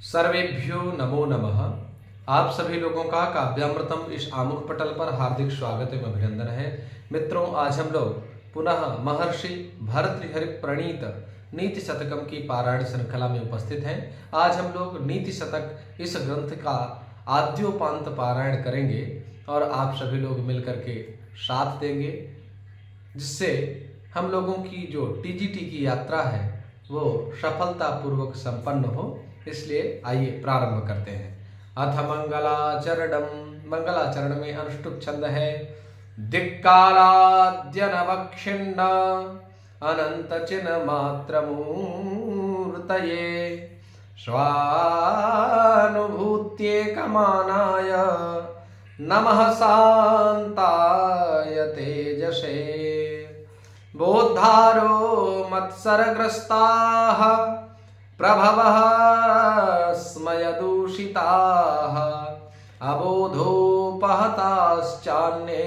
सर्वेभ्यो नमो नमः। आप सभी लोगों का काव्यामृतम इस आमुख पटल पर हार्दिक स्वागत एवं अभिनंदन है। मित्रों, आज हम लोग पुनः महर्षि भर्तृहरि प्रणीत नीति शतकम की पारायण श्रृंखला में उपस्थित हैं। आज हम लोग नीति शतक इस ग्रंथ का आद्योपांत पारायण करेंगे और आप सभी लोग मिलकर के साथ देंगे, जिससे हम लोगों की जो टीजीटी की यात्रा है वो सफलतापूर्वक संपन्न हो। इसलिए आइए प्रारंभ करते हैं। अथ मंगलाचरणम। मंगलाचरण में अनुष्टुप छंद है। दिक्कालाद्य नवक्षिण्ण अनंत चिन्ह मात्र मूर्तये स्वानुभूत्येकमानाय नमः शान्ताय तेजसे बोद्धारो मत्सरग्रस्ताः प्रभवः स्मयदूषिताः अबोधोपहताश्चान्ये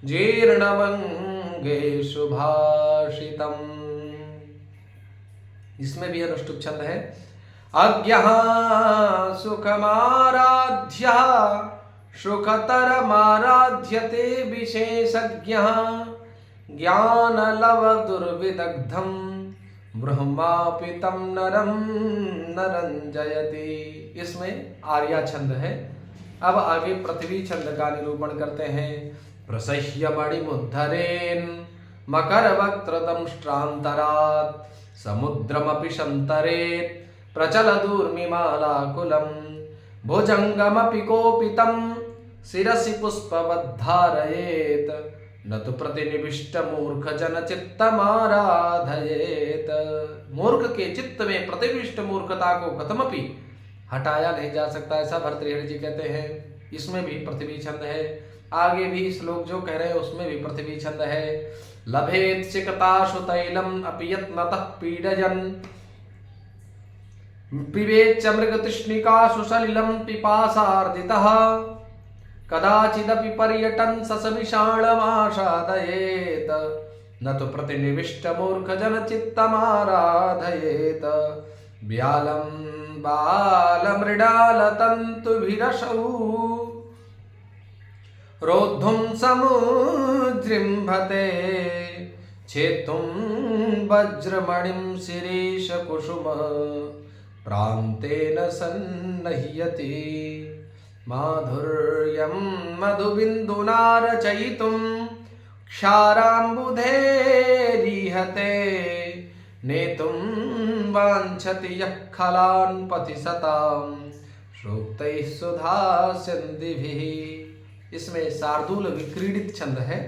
जीर्णमंगेषु भाषितम्। इसमें भी अनुष्टुप छंद है। अज्ञः सुखमाराध्य सुखतरमाराध्यते विशेषज्ञः ज्ञानलव दुर्विदग्धं ब्रह्मापितं नरं नरंजयति। इसमें आर्या छंद है। अब आगे पृथ्वी छंद का निरूपण करते हैं। प्रसह्य मणिमुद्धरेन् मकरवक्त्रदंष्ट्रान्तरात् समुद्रमपि शन्तरेत् प्रचलदूर्मिमालाकुलं भुजङ्गमपि कोपितं शिरसि पुष्पवद्धारयेत् न तु प्रतिनिविष्ट मूर्ख जन चित्तमाराधयेत। मूर्ख के चित्त में प्रतिविष्ट मूर्खता को कथमपि हटाया नहीं जा सकता, ऐसा भर्तृहरि जी कहते हैं। इसमें भी पृथ्वी छंद है। आगे भी श्लोक जो कह रहे हैं उसमें भी पृथ्वी छंद है। लभेत सिकताशु तैलम अपि यत्नतः पीडयन् पिबेच्च मृगतृष्णिकाशु सलिलं पिपासार्दितः कदाचिदपि पर्यटन् ससविषाणमासादयेत न तु प्रतिनिविष्ट मूर्ख जन चित्तमाराधयेत व्यालं बालमृडालतन्तुभिरसौ रोद्धुं समुजृम्भते छेत्तुं वज्रमणिं शिरीशकुसुम प्रान्तेन सन्नह्यति माधुर्यं मधुबिन्दुना रचयितुं क्षाराम्बुधेरिहते नेतुं वाञ्छति यः खलान् पथि सतां सूक्तैः सुधास्यन्दिभिः। इसमें शार्दूल विक्रीडित छंद है।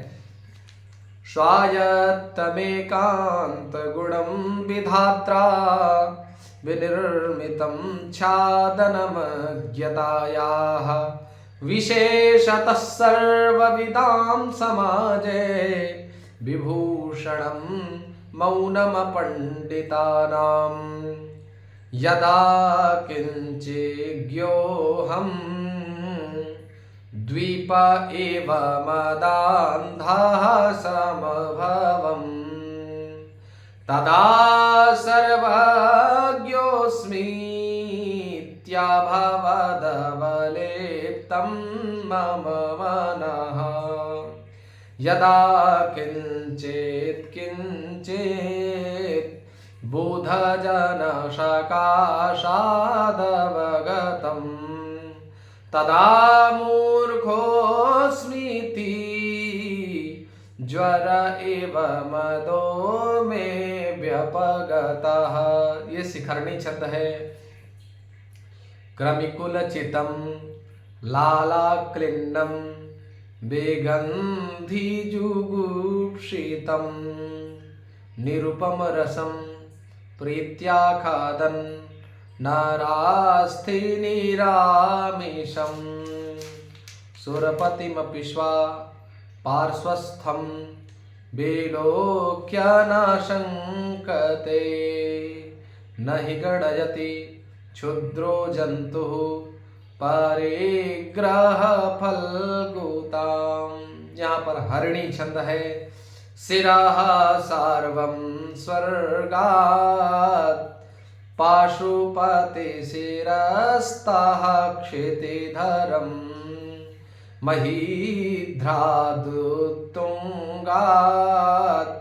स्वायत्तमेकान्त गुणं विधात्रा विनिर्मितं छादनमज्ञतायाः विशेषतः सर्वविदां समाजे विभूषणं मौनमपण्डितानां यदा किञ्चिज्ञोऽहं द्वीप एव मदान्धाः समभवम् तदा सर्वज्ञोऽस्मीत्यभवदवलेप्तं मम मनः यदा किञ्चित् बोधजनसकाशादवगतं तदा मूर्खोऽस्मीति ज्वर एव मदो मे व्यपगतः। ये शिखरणी छंद है। क्रमिकुलचितं लालाक्लिन्नं बेगन्धिजुगुप्सितं निरुपमरसं प्रीत्याखादन् नारास्थिनिरामिषं सुरपतिमपि स्वा पार्श्वस्थं विलोक्य न शङ्कते न हि गणयति क्षुद्रो जन्तुः परिग्रहफल्गुतां। यहाँ पर हरिणी छंद है। शिरः सर्वं स्वर्गात् पाशुपतिशिरस्ताः क्षितिधरम् महीध्रादुत्तुङ्गात्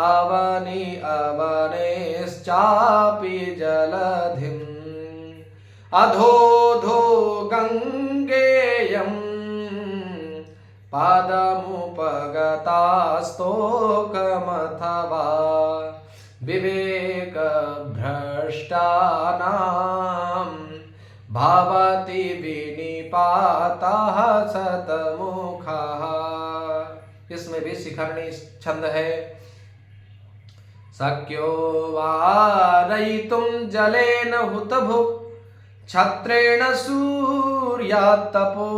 अवनि अवनेश्चापि जलधिम् अधोधो गङ्गेयम् पादमुपगतास्तोकमथवा विवेकभ्रष्टानां भवति विनिपातः शतमुखः। इसमें भी शिखरणी छंद है। शक्यो वारयितुं जलेन हुतभुक् छत्रेण सूर्यात्तपो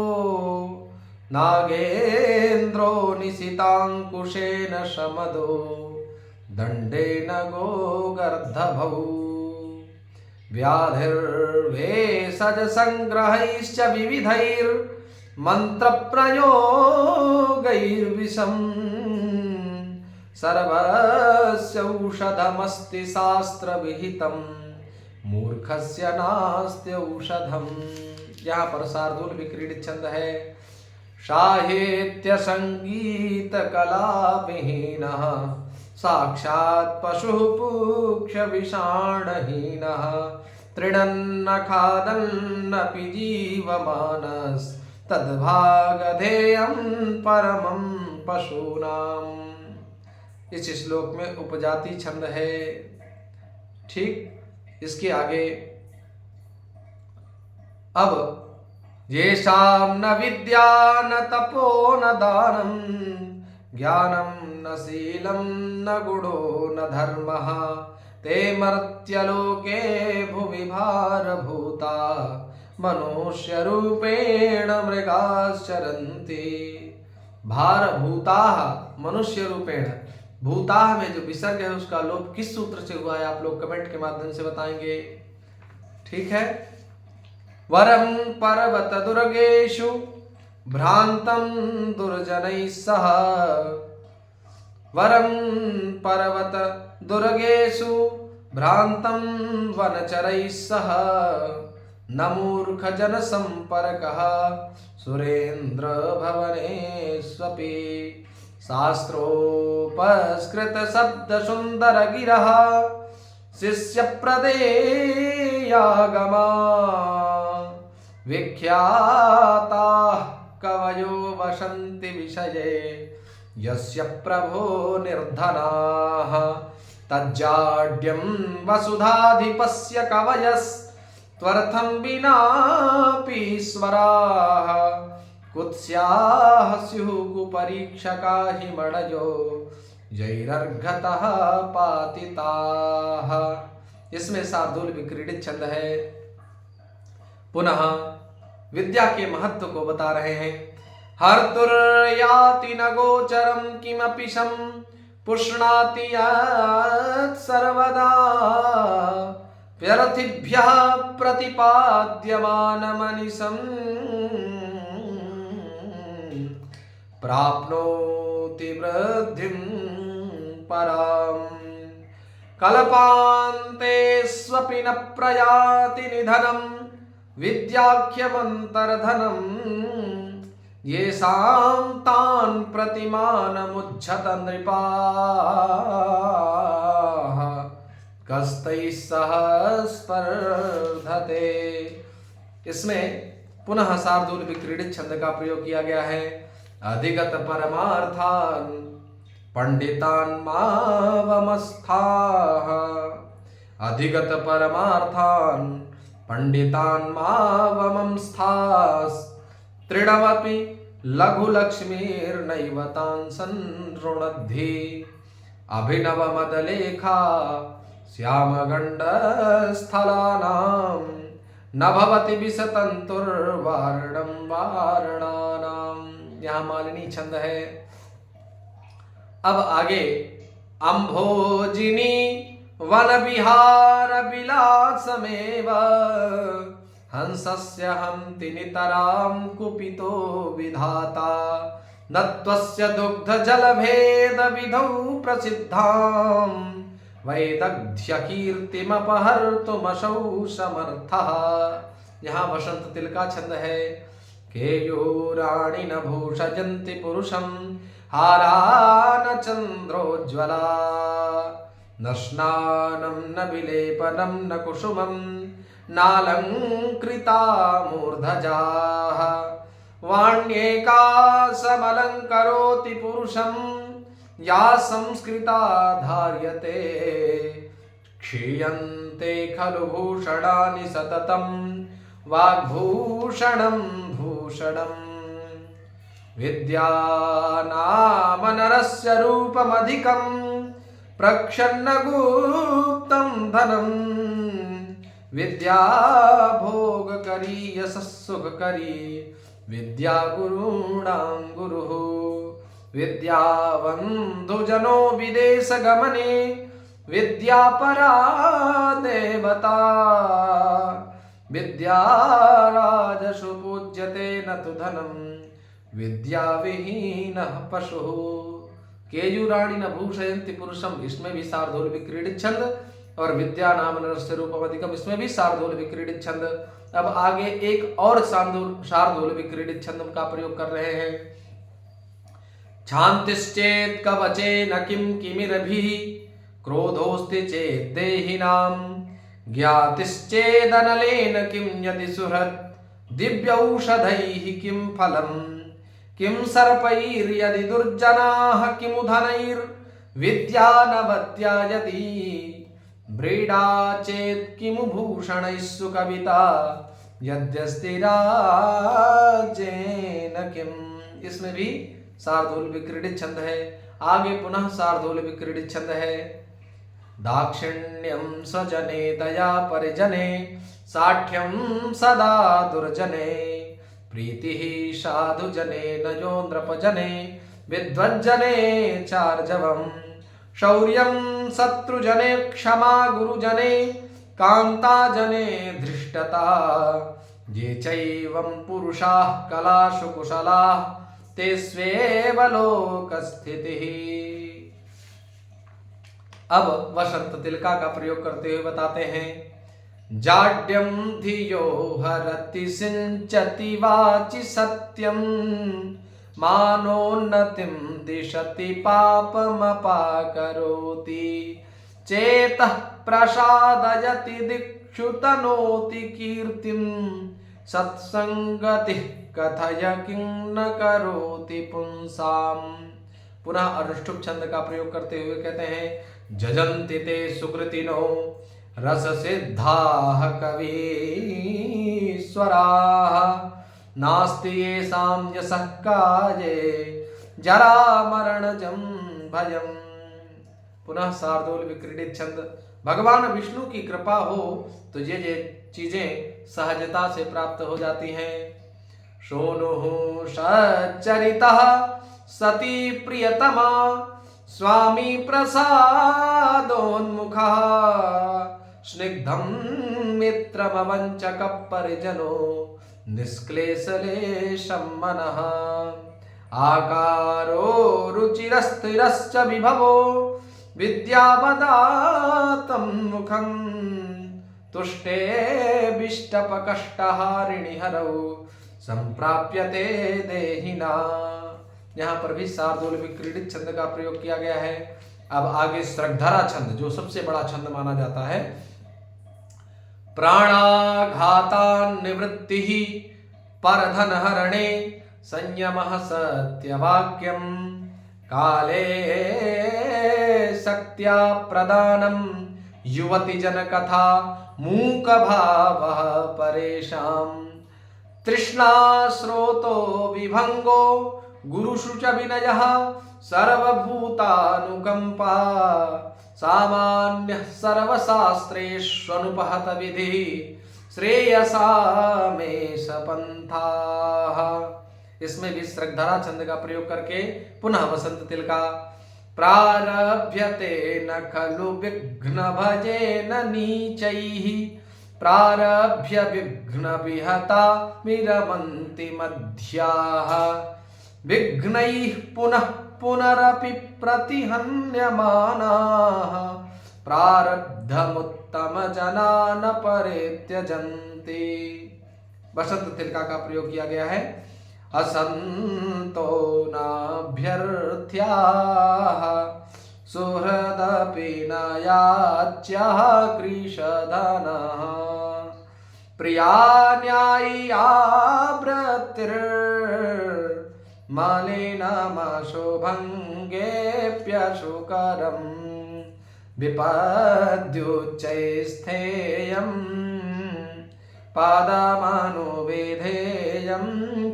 नागेन्द्रो निशिताङ्कुशेन शमदो दण्डेन गोगर्धभौ व्याधिर्भेषज संग्रहैश्च विविधैर्मन्त्रप्रयोगैर्विषम् सर्वस्यौषधमस्ति शास्त्रविहितं मूर्खस्य नास्ति औषधम्। यहाँ पर शार्दूल विक्रीडित छंद है। साहित्य संगीत कला विहीनः साक्षात् पशुः पुक्ष विषाणहीनः तृणन्न खादन्नपि जीवमानस् तद्भागधेयं परमं पशूनाम्। इस श्लोक में उपजाति छंद है। ठीक, इसके आगे अब येषां न विद्या न तपो न दानं ज्ञानं न शीलं न गुणो न धर्मः ते मर्त्यलोके भुवि भारभूता मनुष्यरूपेण मृगाश्चरन्ति। भारभूताः मनुष्य रूपेण, भूताः में जो विसर्ग है उसका लोप किस सूत्र से हुआ है, आप लोग कमेंट के माध्यम से बताएंगे। ठीक है। वरं पर्वत दुर्गेषु भ्रांतं दुर्जनैः सह वरं पर्वत दुर्गेषु भ्रांतं वनचरैः सह न मूर्ख जन संपर्कः सुरेंद्र भवनेष्वपि शास्त्रोपस्कृत शब्द सुंदर गिरः शिष्य प्रदेयागमा विख्याताः कवयो वसन्ति विषये यस्य प्रभो निर्धनाः तज्जाड्यं वसुधाधिपस्य कवयस्त्वर्थं विनापीश्वराः कुत्स्याः स्युः कुपरीक्षका हि मणयो जैरर्घतः पातिताः। इसमें शार्दूल विक्रीडित छंद है। पुनः विद्या के महत्व को बता रहे हैं। हर्तुर्याति न गोचरं किमपि शं पुष्णाति यत् सर्वदा व्यर्थिभ्यः प्रतिपाद्यमानमनिशं प्राप्नोति वृद्धिं पराम् कल्पान्तेष्वपि न प्रयाति निधनं विद्याख्यमन्तर्धनम् येषां तान् प्रतिमानमुज्झत नृपाः कस्तैः सह स्पर्धते। इसमें पुनः शार्दूल विक्रीडित छंद का प्रयोग किया गया है। अधिगत परमार्थान् पंडितान् मावमस्थाः अधिगत परमार्थान् पंडितान् मावमंस्थास् तृणमपि लघुलक्ष्मीर्नैव तान् संऋणद्धि अभिनवमदलेखा श्यामगण्डस्थलानां न भवति विशतन्तुर्वारणं वारणानाम्। यहाँ मालिनी छंद है। अब आगे अम्भोजिनी वन विहार विलासमेव हंसस्य हन्ति नितरां कुपितो विधाता न त्वस्य दुग्ध जल भेद विधौ प्रसिद्धां वैदग्ध्यकीर्तिमपहर्तुमशौ समर्थः। यहाँ वसंत तिल का छंद है। केयूराणि न भूषजन्ति पुरुषं हारा न चंद्रोज्ज्वला न स्नानं न विलेपनं न कुसुमं नालंकृता मूर्धजाः वाण्येका समलंकरोति पुरुषं या संस्कृता धार्यते क्षीयन्ते खलु भूषणानि सततं वाग्भूषणं भूषणम् विद्या नाम नरस्य रूपमधिकं प्रच्छन्नगुप्तं धनं विद्या भोगकरी यशस्सुखकरी विद्या गुरूणां गुरुः विद्या बन्धुजनो विदेशगमने विद्या परा देवता विद्या राजसु पूज्यते न तु धनं विद्या विहीनः पशुः। केयूराणि न भूषयन्ति पुरुषम, इसमें भी शार्दूल विक्रीडित छंद, और विद्या नाम नरस्य रूपमधिकम, इसमें भी शार्दूल विक्रीडित छंद। अब आगे एक और शार्दूल विक्रीडित छंद का प्रयोग कर रहे हैं। क्षान्तिश्चेत् कवचेन किं किमिरभिः क्रोधोऽस्ति चेत् देहिनां ज्ञातिश्चेदनलेन किं यदि सुहृत् दिव्यौषधैः किं फलम् किं सर्पैर्यदि दुर्जनाः किमुधनैर्विद्या नवत्या यदि व्रीडा चेत् किमु भूषणैः सुकविता यद्यस्ति राज्येन किम्। इसमें भी शार्दूल विक्रीडित छंद है। आगे पुनः शार्दूल विक्रीडित छंद है। दाक्षिण्यं स्वजने दया परिजने साठ्यं सदा दुर्जने प्रीतिः साधुजने नयो नृपजने विद्वज्जने चार्जवम् शौर्यं शत्रुजने क्षमा गुरुजने कान्ताजने धृष्टता ये चैवं पुरुषाः कलासु कुशलाः ते स्वेव लोकस्थितिः। अब वसंत तिलका का प्रयोग करते हुए बताते हैं। जाड्यं धियो हरति सिंचति वाचि सत्यं मानोन्नतिं दिशति पापमपाकरोति चेतः प्रसादयति दिक्षु तनोति कीर्तिं सत्संगतिः कथय किं न करोति पुंसाम्। पुनः अनुष्ठुप छंद का प्रयोग करते हुए कहते हैं। जजन्ति ते सुकृतिनो रस सिद्धाः कवीश्वराः नास्ति येषां यशः काये जरा मरणजं भयम्। पुनः शार्दूल विक्रीडित छंद। भगवान विष्णु की कृपा हो तो ये चीजें सहजता से प्राप्त हो जाती हैं। सोनुः सच्चरितः सती प्रियतमा स्वामी प्रसादोन्मुखः स्निग्धं मित्रमवञ्चकः परिजनो निष्क्लेशलेशं मनः आकारो रुचिरस्थिरश्च विभवो विद्यावदातं मुखं तुष्टे विष्टपकष्टहारिणि हरौ संप्राप्यते देहिना। यहाँ पर भी शार्दूल विक्रीडित छंद का प्रयोग किया गया है। अब आगे श्रद्धरा छंद, जो सबसे बड़ा छंद माना जाता है। प्राणाघातान्निवृत्तिः परधनहरणे संयमः सत्यवाक्यं काले शक्त्या प्रदानं युवति जनकथा मूकभावः परेषाम् तृष्णास्रोतो विभंगो गुरुषु च विनयः सर्वभूतानुकंपा सामान्यः सर्वशास्त्रेष्वनुपहत विधिः श्रेयसा मे सपन्थाः। इसमें भी श्रद्धरा छंद का प्रयोग करके पुनः वसंत तिल का। प्रारभ्यते न खलु विघ्न भजेन नीचैः प्रारभ्य विघ्न विहता विरमन्ति मध्याः विघ्नैः पुनः पुनरपि प्रतिहन्यमानाः प्रारब्धमुत्तमजना न परित्यजन्ति। वसंत तिलका का प्रयोग किया गया है। असंतो नाभ्यर्थ्याः सुहृदपि न याच्यः कृशधनः प्रिया मलिनमशुभङ्गेऽप्यशुकरम् विपद्युच्चैस्थेयं पादमनुविधेयं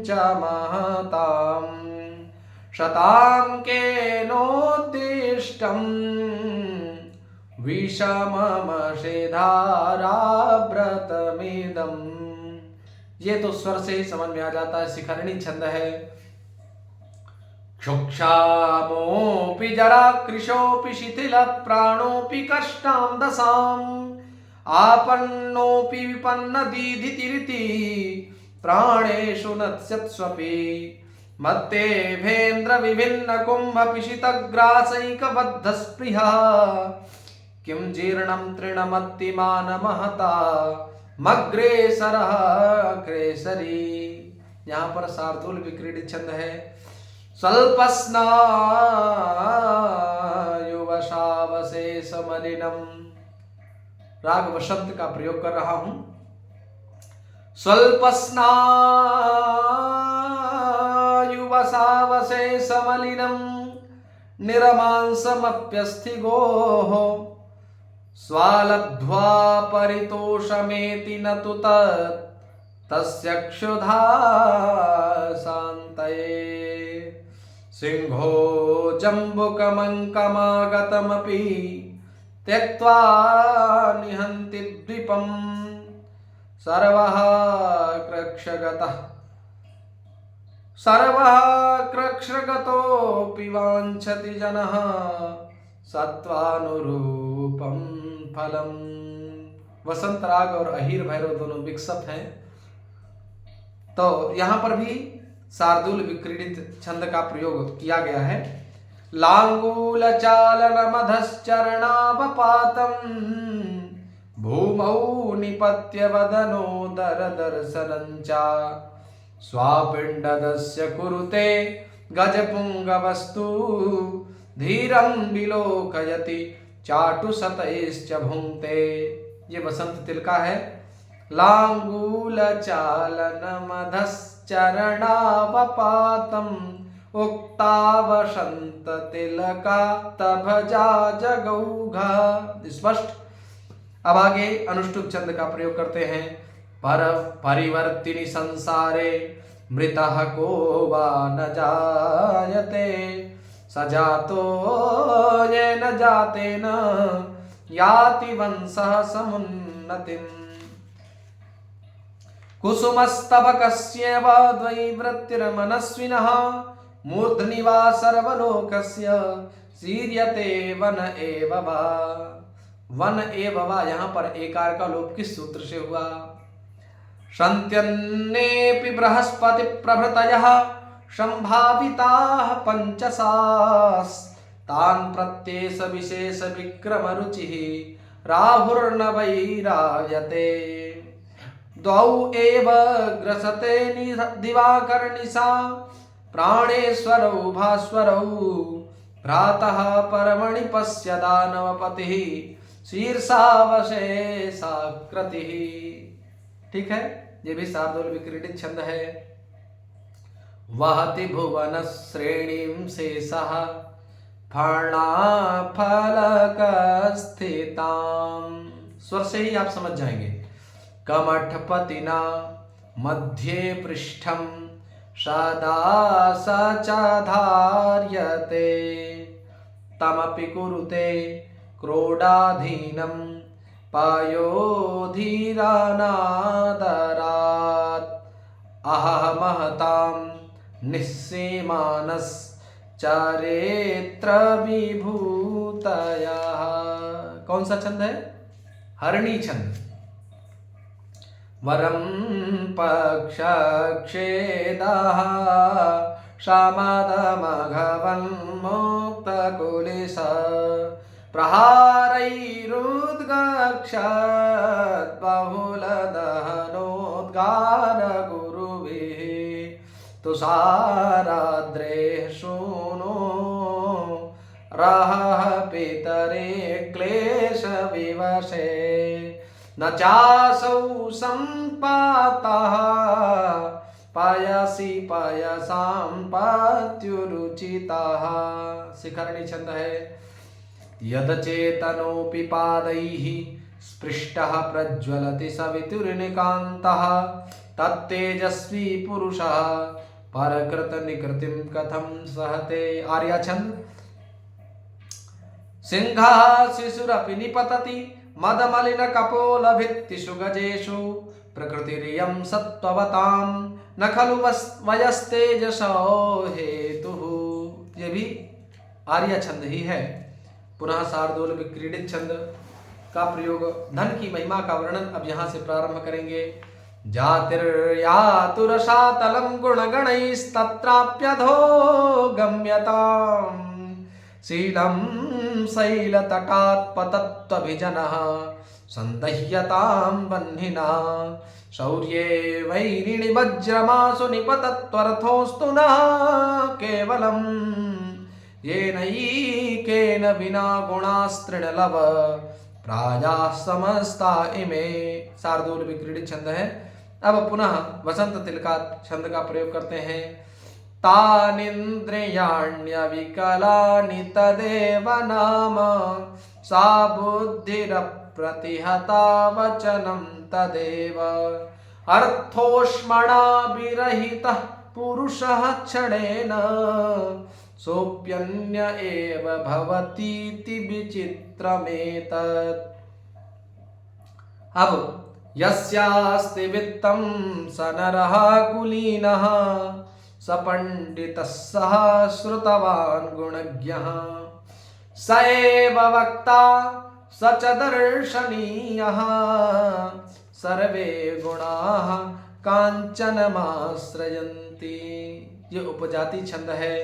च महताम् शतां केनोद्दिष्टं विषममषिधाराव्रतमिदम्। ये तो स्वर से ही समझ में आ जाता है। शिखरणी छंद है। क्षुक्षामोऽपि जरा कृशोऽपि शिथिल प्राणोऽपि कष्टां दशाम् आपन्नोऽपि विपन्न दीधितिरिति प्राणेषु नत्स्यत्स्वपि मत्तेभेन्द्र विभिन्न कुंभ पिशितग्रासैकबद्ध स्पृहा किं जीर्णं तृणमत्तिमान महता मग्रेसरः क्रेसरी। यहाँ पर शार्दूल विक्रीडित छंद है। स्वल्पस्नायुवशावशेष मलिनम, राग वसंत का प्रयोग कर रहा हूं। स्वल्पस्नायुवशावशेष मलिनम निरमांसमप्यस्थिगोः स्वालब्ध्वा परितोषमेति न तु तस्य क्षुधा शान्तये सिंहो जम्बुकमङ्कमागतमपि त्यक्त्वा निहन्ति द्वीपम् सर्वः कृक्षगतोऽपि वाञ्छति जनः सत्वानुरूपं फलम्। वसंत राग और अहीर भैरव दोनों विकसित हैं। तो यहां पर भी शार्दूल विक्रीडित छंद का प्रयोग किया गया है। लांगूल चालन मधश्चरणावपातम भूमौ निपत्य वदनोदर दर्शनञ्चा स्वापिण्डदस्य कुरुते गजपुंगवस्तु धीरं विलोकयति चाटुशतैश्च भुङ्क्ते। ये वसंत तिलका है। लांगूल चालन मधश्चरणावपातम उक्ता वसंत तिलका तभजा जगौघा। स्पष्ट। अब आगे अनुष्टुप छंद का प्रयोग करते हैं। पर परिवर्तिनि संसारे मृतः को वा न जायते सजातो ये न जाते न याति वंशः समुन्नतिम् कुसुमस्तबकस्यैव द्वैवृत्तिर्मनस्विनः मूर्ध्नि वा सर्वलोकस्य सीर्यते वन एव वा। वन एव वा यहाँ पर एकार का लोप किस सूत्र से हुआ? सन्त्यन्नेऽपि बृहस्पति प्रभृतयः संभाविताः पंचसास्तान् प्रत्येष विशेष विक्रम रुचिः राहुर्न वैरायते द्वौ एव ग्रसते दिवाकरनिशा प्राणेश्वरौ भास्वरौ भ्रातः परमणि पश्य दानवपतिः शीर्षावशेषाकृतिः। ठीक है। ये भी शार्दूल विक्रीडित छंद है। वहति भुवन श्रेणीं शेषः फणाफलक स्थिताम्। स्वर से ही आप समझ जाएंगे। कमठपतिना मध्ये पृष्ठं सदा स च धार्यते तमपि कुरुते क्रोडाधीनं पायोधीरानादरात् अहमहतां निस्सीमानश्चरेत्र विभूतयः। कौन सा छंद है? हरणी छंद। वरं पक्षक्षेदः शामदमघवन्मुक्तकुलिश प्रहारैरुद्गक्षत् बहुलदहनोद्गार गुरुभिः तुषाराद्रेः शूनो रहः पितरे क्लेशविवशे न चासौ सम्पातः पयसि पयसां पत्युरुचितः। शिखरणी छंद है। यदचेतनोऽपि पादैः स्पृष्टः प्रज्वलति सवितुर्निकान्तः तत्तेजस्वी पुरुषः परकृत निकृतिं कथं सहते। आर्या छंद। सिंहः शिशुरपि निपतति मदमलिन कपोलभित्तिषु गजेषु प्रकृतिरियं सत्त्ववतां न खलु वयस्तेजसो हेतुः। ये भी आर्य छंद ही है। पुनः शार्दूल विक्रीडित छंद का प्रयोग। धन की महिमा का वर्णन अब यहाँ से प्रारंभ करेंगे। जातिर्यातुरसातलं गुणगणैस्तत्राप्यधो गम्यताम् शीलं शैलतटात् पतत्वभिजनः सन्दह्यतां बह्निना शौर्ये वैरिणि वज्रमासु निपतत्वर्थोऽस्तु न केवलम् येनैकेन विना गुणास्तृणलव प्राजाः समस्ता इमे। शार्दूल विक्रीडित छंद है। अब पुनः वसंत तिलका छंद का प्रयोग करते हैं। तानिन्द्रियाण्यविकलानि तदेव नाम सा बुद्धिरप्रतिहता वचनं तदेव अर्थोष्मणा विरहितः पुरुषः क्षणेन सोऽप्यन्य एव भवतीति विचित्रमेतत्। अब यस्यास्ति वित्तं स नरः कुलीनः स पंडितः सः श्रुतवान् गुणज्ञः स एव वक्ता स च दर्शनीयः सर्वे गुणाः कांचनमाश्रयन्ति। ये उपजाति छंद है।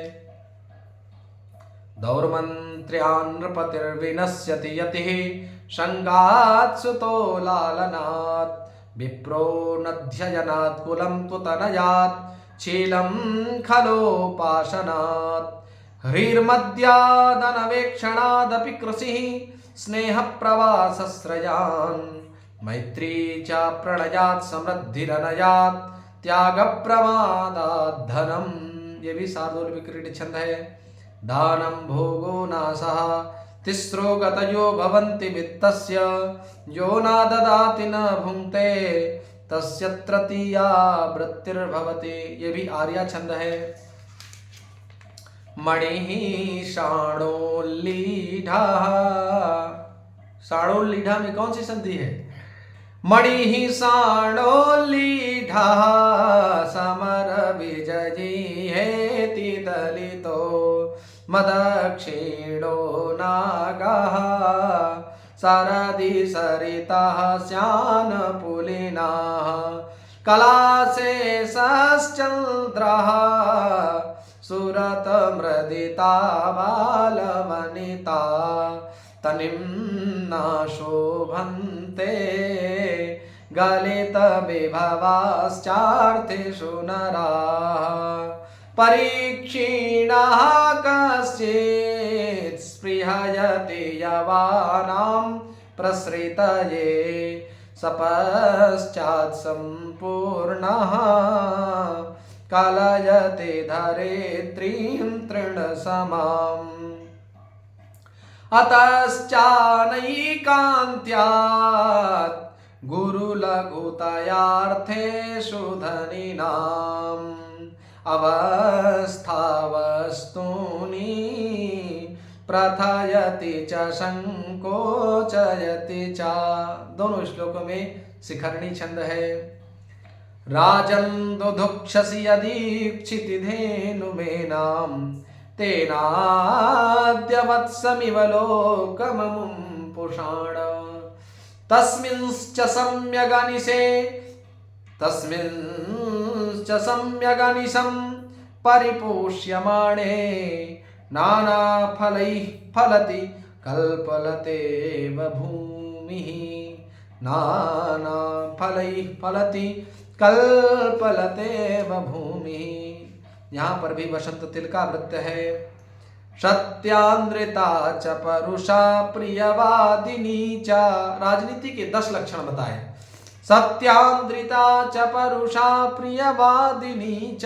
दौर्मन्त्र्यान् नृपतिर्विनश्यति यतिः शृङ्गात् सुतो लालनात् विप्रो नध्ययनात् कुलं त्वतनयात् शीलं खलोपासनात् ह्रीर्मद्यादनवेक्षणादपि कृषिः स्नेहप्रवासश्रयान् मैत्री च प्रणयात् समृद्धिरनयात् त्यागप्रमादात् धनम्। ये भी शार्दूल विक्रीडित छंद है। दानं भोगो नाशः तिस्रो गतयो भवन्ति वित्तस्य यो न ददाति न भुङ्क्ते तस्य तृतीया वृत्तिर्भवति। ये भी आर्या छंद है। मणिः शाणोल्लीढः। शाणोल्लीढा में कौन सी संधि है? मणिः शाणोल्लीढः समर विजयेति दलितो मदक्षिणो नागः सरदि सरितः स्यानपुलिनाः कलाशेषश्चन्द्रः सुरतमृदिता बालवनिता तनिं न शोभन्ते गलितविभवाश्चार्थिषु नराः परीक्षीणः कश्चित् स्पृहयति यवानां प्रसृतये सपश्चात् सम्पूर्णः कलयति धरित्रीं तृणसमाम् अतश्चानैकान्त्यात् गुरुलघुतयार्थेषु धनिनाम् अवस्थावस्तूनि प्रथयति च संकोचयति च। दोनों श्लोकों में शिखरणी छंद है। राजन् दुधुक्षसि यदीक्षितिधेनुमेनां तेनाद्य वत्समिव लोकममुं पुषाण तस्मिंश्च सम्यगनिशं परिपोष्यमाणे नानाफलैः फलति कल्पलतेव भूमिः नाना फलैः फलति कल्पलतेव भूमिः। यहाँ पर भी वसंत तिल का वृत्त है। सत्यान्द्रिता च परुषा प्रियवादिनी च, राजनीति के 10 लक्षण बताए। सत्यान्द्रिता च परुषा प्रियवादिनी च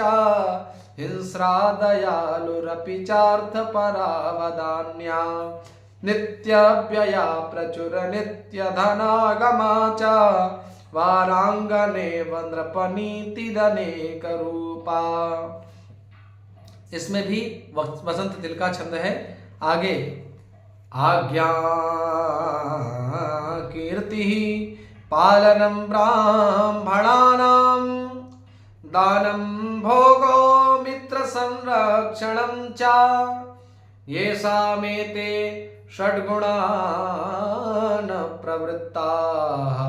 हिंस्रा दयालुरपि चार्थपरावदान्या नित्यव्यया प्रचुर नित्यधनागमा च वारांगनेव नृपनीतिरनेकरूपा। इसमें भी वसंत तिल का छंद है। आगे आज्ञा कीर्ति पालनम ब्राह्मणानां दानं भोगो मित्र संरक्षणं च येषामेते षड्गुणान् प्रवृत्ताः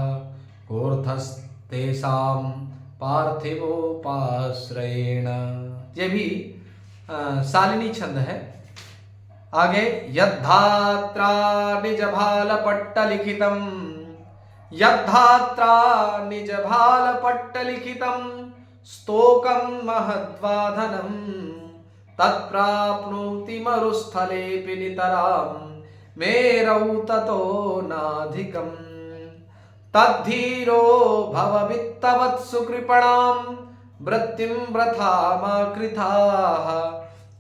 कोऽर्थस्तेषां पार्थिवोपाश्रयेण। ये भी शालिनी छंद है। आगे यद्धात्रा निज भाल पट्ट लिखितम, यद्धात्रा निज भाल पट्ट लिखितम स्तोकं महद्वाधनं तत्प्राप्नोति मरुस्थलेऽपि नितरां मेरौ ततो नाधिकम् तद्धीरो भववित्तवत्सु कृपणां वृत्तिं वृथामाकृथाः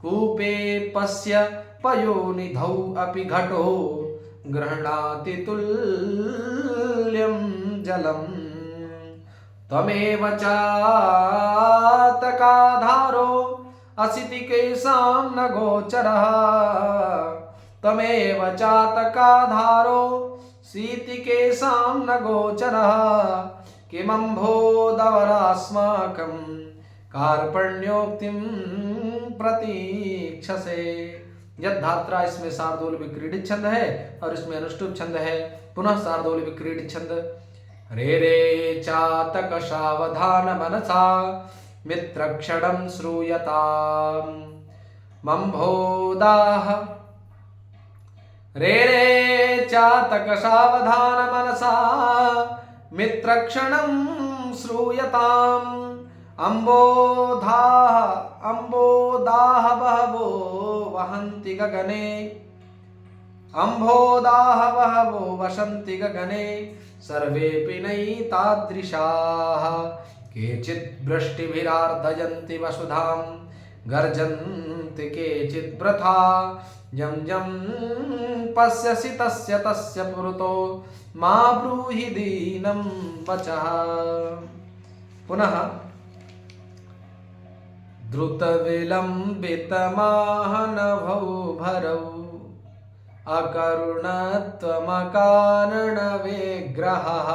कूपे पश्य पयोनिधौ अपि घटो गृह्णाति तुल्यं जलम् त्वमेव चातकाधारो असिति केषां न गोचरः त्वमेव चातकाधारो सीति केषां न गोचरः किमम्भोदवरास्माकं कार्पण्योक्तिं प्रतीक्षसे। यद्धात्रा इसमें शार्दूल विक्रीडित छंद है और इसमें अनुष्टुप छंद है। पुनः शार्दूल विक्रीडित छंद। रे रे चातक सावधान मनसा मित्रक्षणं श्रूयताम् मम्भोदाः। रे रे चातक सावधान मनसा मित्रक्षणं श्रूयताम् अम्बोदाः बहवो वहन्ति गगने अम्बोदाः बहवो वसन्ति गगने सर्वेऽपि नैतादृशाः केचित् वृष्टिभिरार्दयन्ति वसुधां गर्जन्ति केचित् वृथा यं यं पश्यसि तस्य तस्य पुरतो मा ब्रूहि दीनं वचः। पुनः द्रुतविलम्बितमाहनभौ भरौ अकरुणत्वमकारणविग्रहः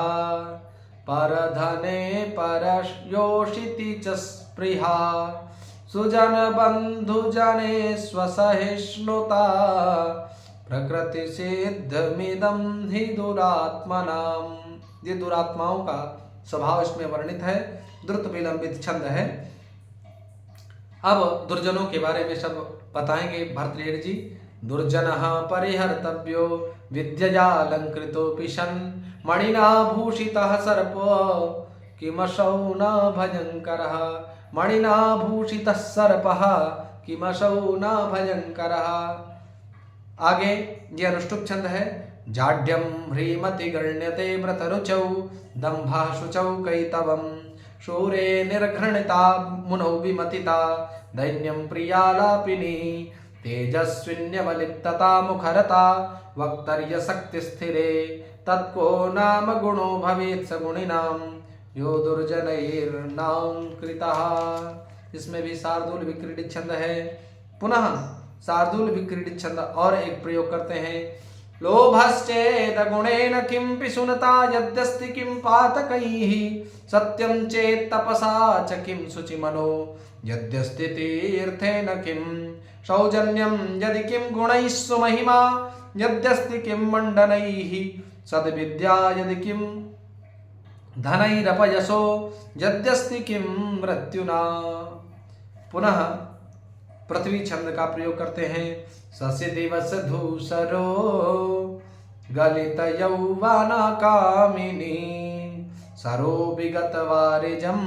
परधने परयोषिति च स्पृहा सुजनबन्धुजने स्वसहिष्णुता प्रकृतिसिद्धमिदं हि दुरात्मनाम्। ये दुरात्माओं का स्वभाव इसमें वर्णित है। द्रुत विलंबित छंद है। अब दुर्जनों के बारे में सब बताएंगे भर्तृहरि जी। दुर्जनः परिहर्तव्यो विद्ययालंकृतोऽपि सन् मणिना भूषितः सर्पो किमसौ न भयङ्करः मणिना भूषितः सर्पः किमसौ न भयङ्करः। आगे ये अनुष्टुप छंद है। जाड्यं ह्रीमति गण्यते व्रतरुचौ दम्भः शुचौ कैतवम् शूरे निर्घृणिता मुनौ विमतिता दैन्यं प्रियालापिनी तेजस्विन्यवलिप्तता मुखरता वक्तर्यशक्तिस्थिरे तत्को नाम गुणो भवेत् स गुणिनां यो दुर्जनैर्नाम कृतः। इसमें भी शार्दूल विक्रीडित छंद है। पुनः शार्दूल विक्रीडित छंद और एक प्रयोग करते हैं। लोभश्चेद गुणेन किं पिशुनता यद्यस्ति किं पातकैः सत्यं चेत् तपसा च किं शुचिमनो यद्यस्ति तीर्थेन किं सौजन्यं यदि किं गुणैः सुमहिमा यद्यस्ति किं मण्डनैः सद्विद्या यदि किं धनैरपयसो यद्यस्ति किं मृत्युना। पुनः पृथ्वी छंद का प्रयोग करते हैं। शशि दिवस धूसरो गलित यौवना कामिनी सरो विगत वारिजम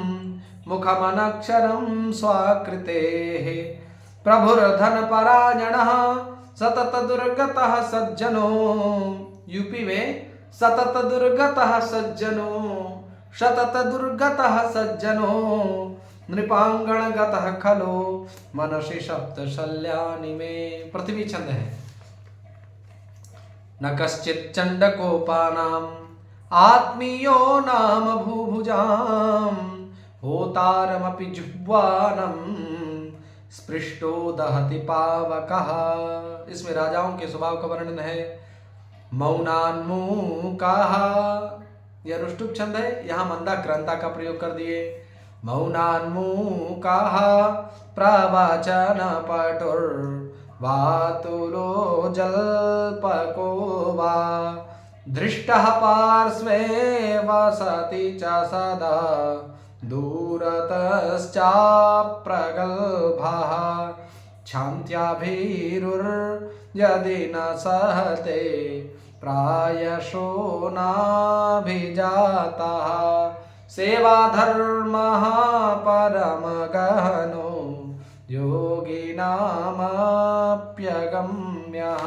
मुखमनक्षरं स्वाकृतेः प्रभुर्धन परायणः सतत दुर्गतः सज्जनो। यूपी में सतत दुर्गतः सज्जनो, सतत दुर्गतः सज्जनो नृपांगणगतः खलो मनसि सप्तशल्यानि में। पृथ्वी छंद है। न कश्चित् चंडकोपानाम् आत्मीयो नाम भूभुजाम् होतारमपि जिह्वानम् स्पृष्टो दहति पावकः। इसमें राजाओं के स्वभाव का वर्णन है। मौनान्मुकाः, यह अनुष्टुप छंद है। यहाँ मंदा क्रंता का प्रयोग कर दिए। मौनान्मुकाः प्रवचन पटुर्वातुलो जल्पको वा धृष्टः पार्श्वे वसति च सदा दूरतश्चाप्रगल्भः क्षान्त्याभिरुर्यदि न सहते प्रायशो नाभिजातः सेवाधर्मः परमगहनो योगिनामप्यगम्यः।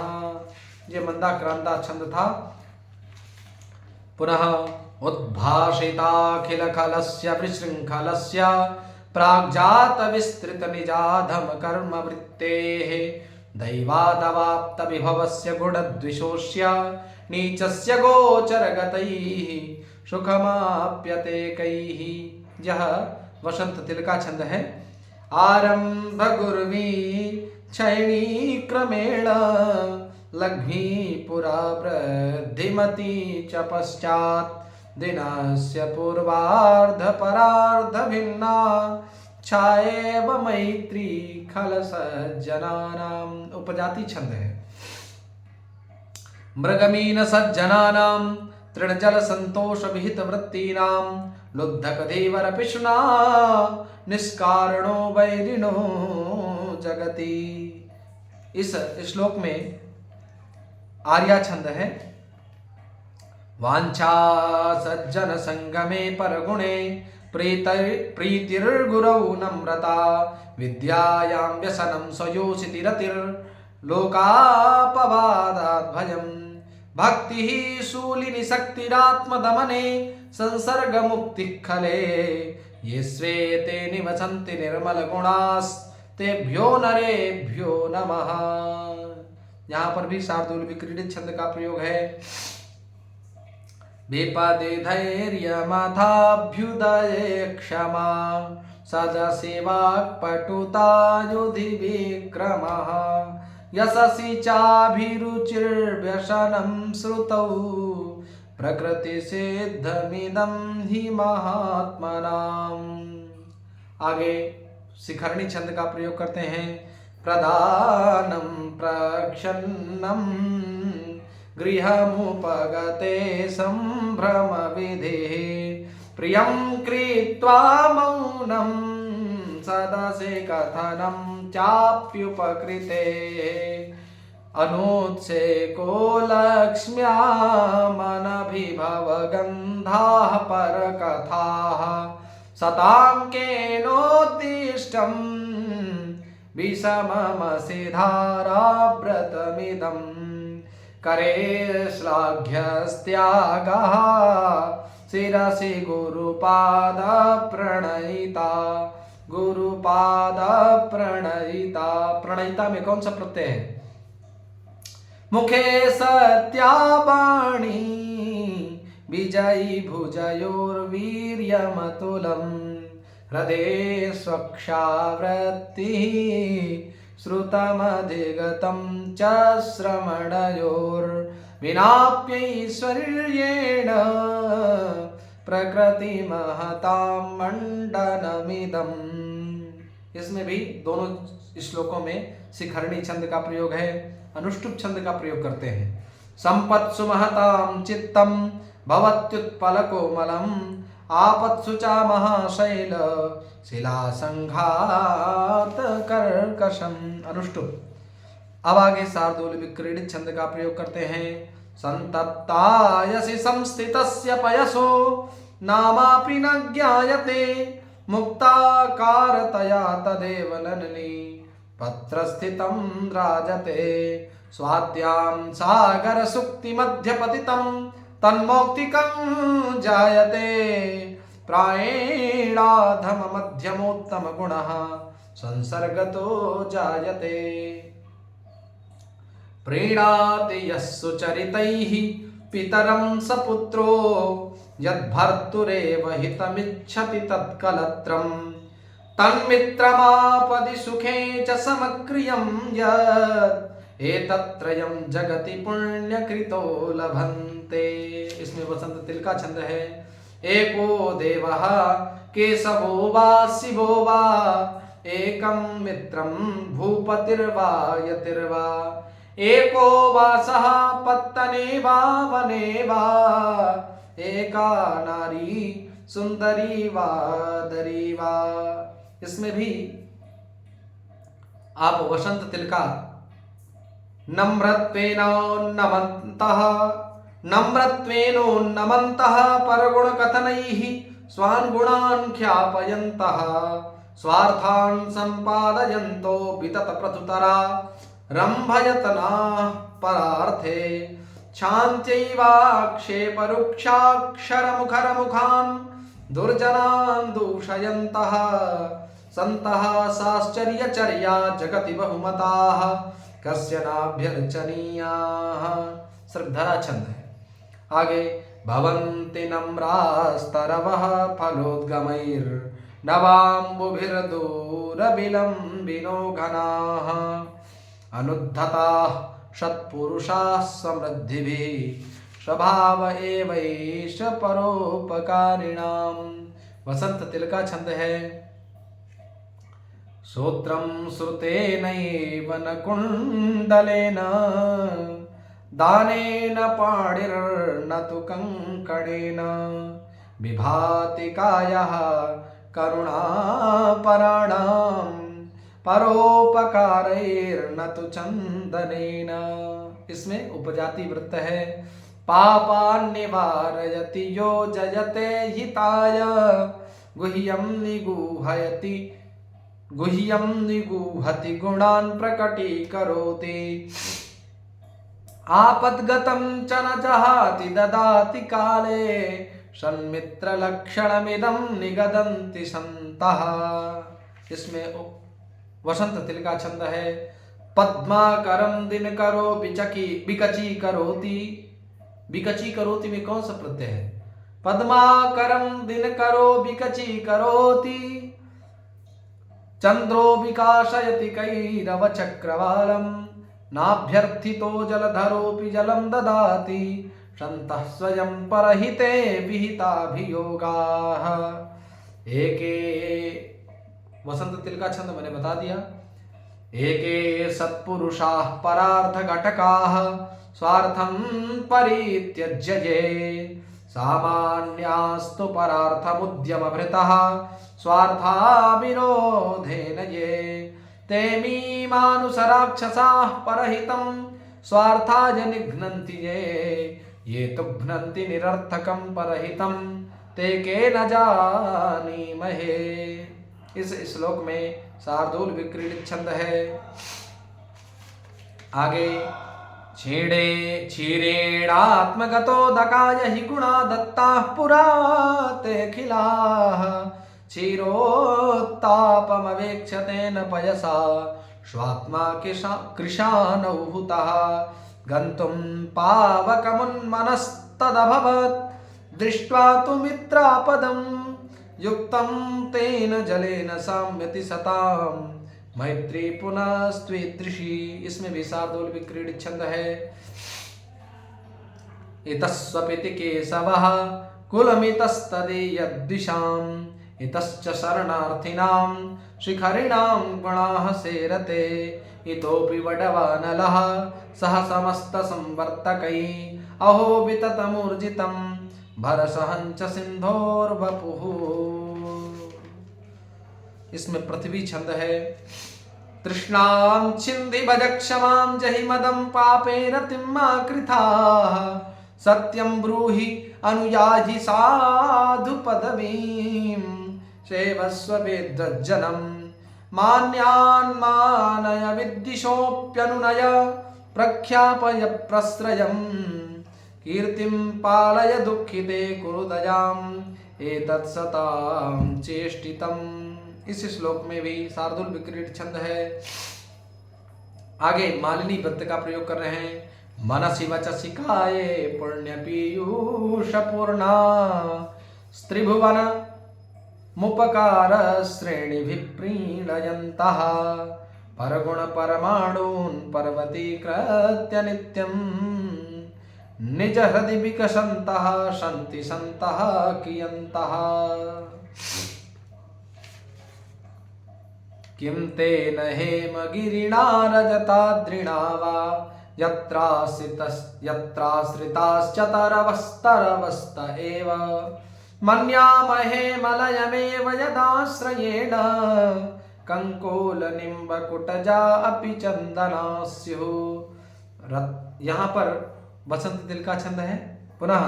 ये मंदाक्रांता छंद था। पुनः उद्भाषिताखिलखलस्य विशृङ्खलस्य प्राग्जातविस्तृतनिजाधम कर्मवृत्तेः दैवादवाप्तविभवस्य गुणद्विषोऽस्य नीचस्य गोचरगतैः सुखमाप्यतेकैः। यह वसंत तिल का छंद है। आरंभ गुर्वी क्षयणी क्रमेण लघ्वी पुरा वृद्धिमती च पश्चात् दिनस्य पूर्वार्ध परार्ध भिन्ना छाएव मैत्री खल सज्जनानाम्। उपजाति छंद है। मृगमीन सज्जनानां तृणजल संतोष विहित वृत्तीनां लुब्धक धीवर पिशुना निष्कारणो वैरिणो जगति। इस श्लोक में आर्या छंद है। वांछा सज्जन संगमे परगुणे प्रीतिर्गुरौ नम्रता विद्यायां व्यसनं स्वयोषितिरतिर्लोकापवादात् भयम् भक्तिः शूलिनी शक्तिरात्मदमने संसर्ग मुक्ति खले ये स्वेते निवसन्ति निर्मल गुणास्तेभ्यो नरेभ्यो नमः। यहाँ पर भी शार्दूल विक्रीडित छंद का प्रयोग है। विपदे धैर्यमथाभ्युदये क्षमा सदशिवाक्पटुता युधि विक्रमः यशसि चाभिरुचिर्व्यसनं श्रुतौ प्रकृतिसिद्धमिदं हि महात्मनाम्। आगे शिखरणी छंद का प्रयोग करते हैं। प्रदानं प्रक्षन्नं गृहमुपगते सम्भ्रमविधिः प्रियं कृत्वा मौनं सदसि कथनं चाप्युपकृते अनुत्सेको लक्ष्म्यामनभिभवगन्धाः परकथाः शताङ्केनोद्दिष्टं विषममसिधाराव्रतमिदं करे श्लाघ्यस्त्यागः शिरसि गुरुपादप्रणयिता गुरुपादप्रणयिता। प्रणयिता में कौन सा प्रत्यय है? मुखे सत्यावाणी विजयी भुजयोर्वीर्यमतुलम् हृदये स्वक्षावृत्तिः श्रुतमधिगतं च श्रमणयोर्विनाप्यैश्वर्येण प्रकृतिमहतां मंडनमिदम्। इसमें भी दोनों श्लोकों में शिखरणी छंद का प्रयोग है। अनुष्टुप छंद का प्रयोग करते हैं। संपत्सु महतां चित्तं भवत्युत्पलकोमलम् आपत्सु च महाशैल शिलासंघात कर्कशम्। अनुष्टुप अब आगे शार्दूल विक्रीडित छंद का प्रयोग करते हैं। संतप्तायसि संस्थितस्य पयसो नामापि न ज्ञायते मुक्ताकारतया तदेव नलिनी पत्रस्थितं राजते स्वाद्यां सागर सुक्ति मध्य पतितं तन्मौक्तिकं जायते प्रायेणाधम मध्यमोत्तम गुणः संसर्गतो जायते प्रीणाति यः सुचरितैः पितरं स पुत्रो यद्भर्तुरेव हितमिच्छति तत्कलत्रम् तन्मित्रमापदि सुखे च समक्रियं यत् एतत्त्रयं जगति पुण्यकृतो लभन्ते। इसमें वसंत तिल का छंद है। एको देवः केशवो वा शिवो वा एकं मित्रं भूपतिर्वा यतिर्वा एको वासः पत्तने वा वने वा एका नारी सुंदरी वा दरी वा। इसमें भी आप वसंत तिल का नम्रत्वेनोन्नमन्तः परगुण कथनैः स्वान् गुणान् ख्यापयन्तः स्वार्थान् सम्पादयन्तो वितत प्रतुतरा रम्भयतनाः परार्थे क्षान्त्यैवाक्षेपरुक्षाक्षरमुखरमुखान् दुर्जनान् दूषयन्तः सन्तः साश्चर्यचर्या जगति बहुमताः कस्य नाभ्यर्चनीयाः। श्रद्धा छंद है। आगे भवन्ति नम्रास्तरवः फलोद्गमैर्नवाम्बुभिर्दूरविलम्बिनो घनाः अनुद्धताः सत्पुरुषाः समृद्धिभिः स्वभाव एवैष परोपकारिणाम्। वसंत तिल का छंद है। सूत्रं श्रुतेनैव न कुण्डलेन दानेन पाणिर्न तु कंकणेन विभाति कायः करुणापराणां परोपकारैर्न तु चंदनेन। इसमें उपजाति वृत्त है। पापान् निवारयति यो जयते हिताय गुह्यं निगूहति गुणान् प्रकटीकरोति आपद्गतं च न जहाति ददाति काले सन्मित्रलक्षणमिदं निगदन्ति सन्तः। इसमें वसंत तिल का छंद है। पद्माकरं दिनकरो बिकची करोति। बिकची करोति में कौन सा प्रत्यय है? पद्माकरं दिनकरो बिकची करोति चंद्रो विकाशयति कैरव चक्रवालं नाभ्यर्थितो जलधरोऽपि जलं ददाति सन्तः स्वयं परहिते विहिताभियोगाः। एके वसंत तिल का छंद मैंने बता दिया। एके सत्पुरुषाः परार्थघटकाः स्वार्थं परित्यज्य ये सामान्यास्तु परार्थमुद्यमभृतः स्वार्थाविरोधेन ये ते मीमानुसराक्षसाः परहितं स्वार्थाय निघ्नन्ति ये तु घ्नन्ति निरर्थकं परहितं ते के न जानीमहे। इस श्लोक में शार्दूल विक्रीडित छंद है। आगे क्षीरेणात्मगतोदकाय हि गुणा दत्ताः पुरा तेऽखिलाः क्षीरोत्तापमवेक्ष्यतेन पयसा स्वात्मा कृशानौ हुतः गन्तुं पावकमुन्मनस्तदभवत् दृष्ट्वा तु मित्रापदं युक्तं तेन जलेन साम्यति सतां मैत्री पुनः स्त्वीदृशी। इसमें भी शार्दूल विक्रीडित छंद है। इतस्वपिति केशवः कुलमितस्तदीयद्विषाम् इतश्च शरणार्थिनां शिखरिणां गुणाः सेरते इतोऽपि वडवानलः सह समस्तसंवर्तकैः अहो विततमूर्जितं भरसहं च सिन्धोर्वपुः। इसमें पृथ्वी छंद है। तृष्णां छिन्धि भज क्षमां जहि मदं पापेन तिम्मा कृताः सत्यं ब्रूहि अनुयायि साधु पदवीं सेवस्व वेद्वज्जनम् मान्यान् मानय विद्दिशोऽप्यनुनय प्रख्यापय प्रश्रयम् कीर्तिं पालय दुःखिते कुरु दयाम् एतत् सतां चेष्टितम्। इस श्लोक में भी शार्दूल विक्रीडित छंद है। आगे मालिनी वृत्त का प्रयोग कर रहे हैं। मनसि वचसि काये पुण्य पीयूष पूर्णा स्त्रिभुवन मुपकार श्रेणी विप्रीणयन्तः परगुण परमाणून् पर्वतीकृत्य नित्यं निज हृदि विकसन्तः सन्ति सन्तः कियन्तः। किं तेन हेमगिरिणा रजताद्रिणा वा यत्राश्रिताश्चतरवस्तरवस्त एव मन्यामहे मलयमेव यदाश्रयेण कंकोलनिम्बकुटजा अपि चंदना स्युः। यहाँ पर बसंत तिल का छंद है। पुनः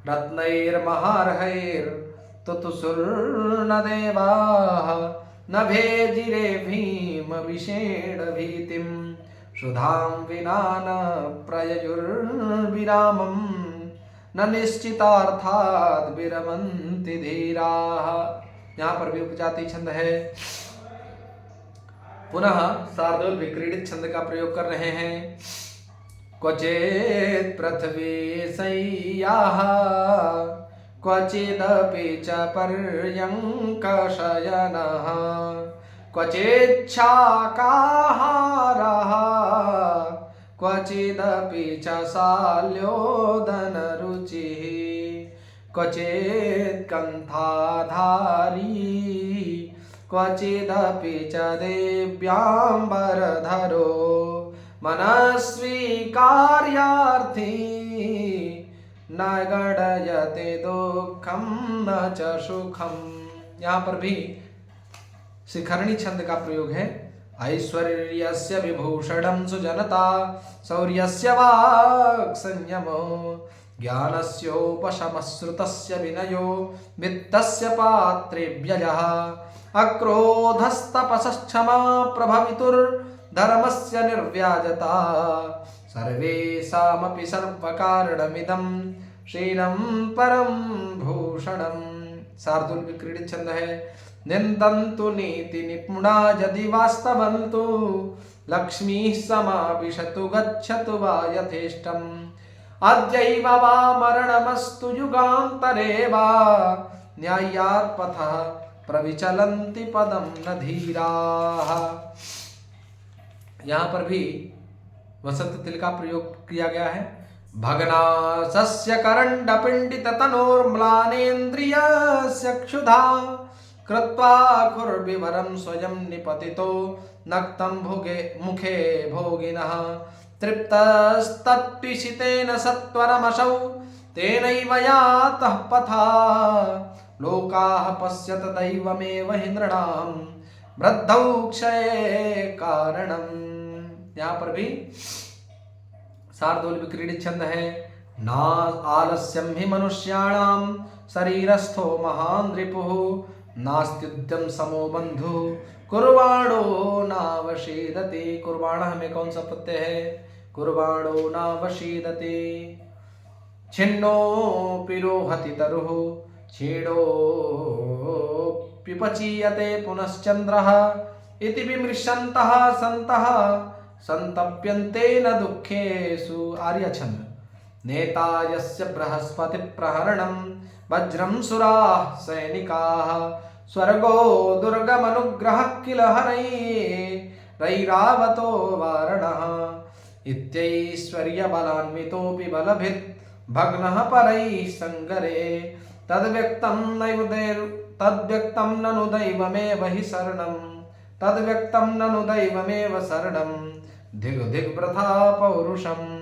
रत्नैर्महार्हैर्तुतुसुर्णदेवाः न भेजिरे भीम विषेण भीतिं सुधां विना न प्रययुर्विरामम् न निश्चितार्थात् विरमन्ति धीराः। यहाँ पर भी उपजाति छंद है। पुनः शार्दूल विक्रीडित छंद का प्रयोग कर रहे हैं। क्वचित् पृथ्वी शय्याः क्वचिदपि च पर्यङ्कशयनः क्वचिच्छाकाहारः क्वचिदपि च शाल्योदनरुचिः क्वचित् कन्थाधारी क्वचिदपि च देव्याम्बरधरो मनस्वी कार्यार्थी न गणयते दुःखं न च सुखम। यहाँ पर भी शिखरणी छंद का प्रयोग है। ऐश्वर्यस्य विभूषणं सुजनता शौर्यस्य वाक् संयमो ज्ञानस्योपशमश्रुतस्य विनयो वित्तस्य पात्रे व्ययः अक्रोधस्तपसक्षमा प्रभवितुर्धर्मस्य निर्व्याजता सर्वेषामपि सर्वकारणमिदं शीलं परं भूषणम्। शार्दूल विक्रीडित छंद है। निन्दन्तु नीति निपुणा यदि वास्तवन्तु लक्ष्मीः समाविशतु गच्छतु वा यथेष्टम् अद्यैव वा मरणमस्तु युगान्तरे वा न्यायात् पथः प्रविचलन्ति पदं न धीराः। यहाँ पर भी वसंत तिल का प्रयोग किया गया है। भग्नासस्य करण्डपिण्डित तनोर्म्लानेन्द्रियस्य क्षुधा कृत्वा खुर्विवरं स्वयं निपतितो नक्तं मुखे भोगिनः तृप्तस्तत्पिशितेन सत्वरमशौ तेनैव यातः पथा लोकाः पश्यत दैवमेव हि नृणां वृद्धौ क्षये कारणम्। यहाँ पर भी शार्दूल विक्रीडित छंद है। ना आलस्यं हि मनुष्याणां शरीरस्थो महान् रिपुः नास्त्युद्यम समो बंधु कुर्वाणो नावशीदति। कुर्वाणः में कौन सा प्रत्यय है? कुर्वाणो नावशीदति। छिन्नो पिरोहति तरुः क्षीणोऽप्युपचीयते पुनश्चन्द्रः इति विमृशन्तः सन्तः संतप्यन्ते न दुःखेषु। आर्यछन्द। नेता यस्य बृहस्पति प्रहरणं वज्रं सुराः सैनिकाः स्वर्गो दुर्गमनुग्रहः किल हरैरावतो वारणः इत्यैश्वर्यबलान्वितोऽपि बलभित् भग्नः परैः संगरे तद्व्यक्तं ननु दैवमेव हि शरणं तद्व्यक्तं ननु दैवमेव शरणं धिग्वृथा पौरुषम्।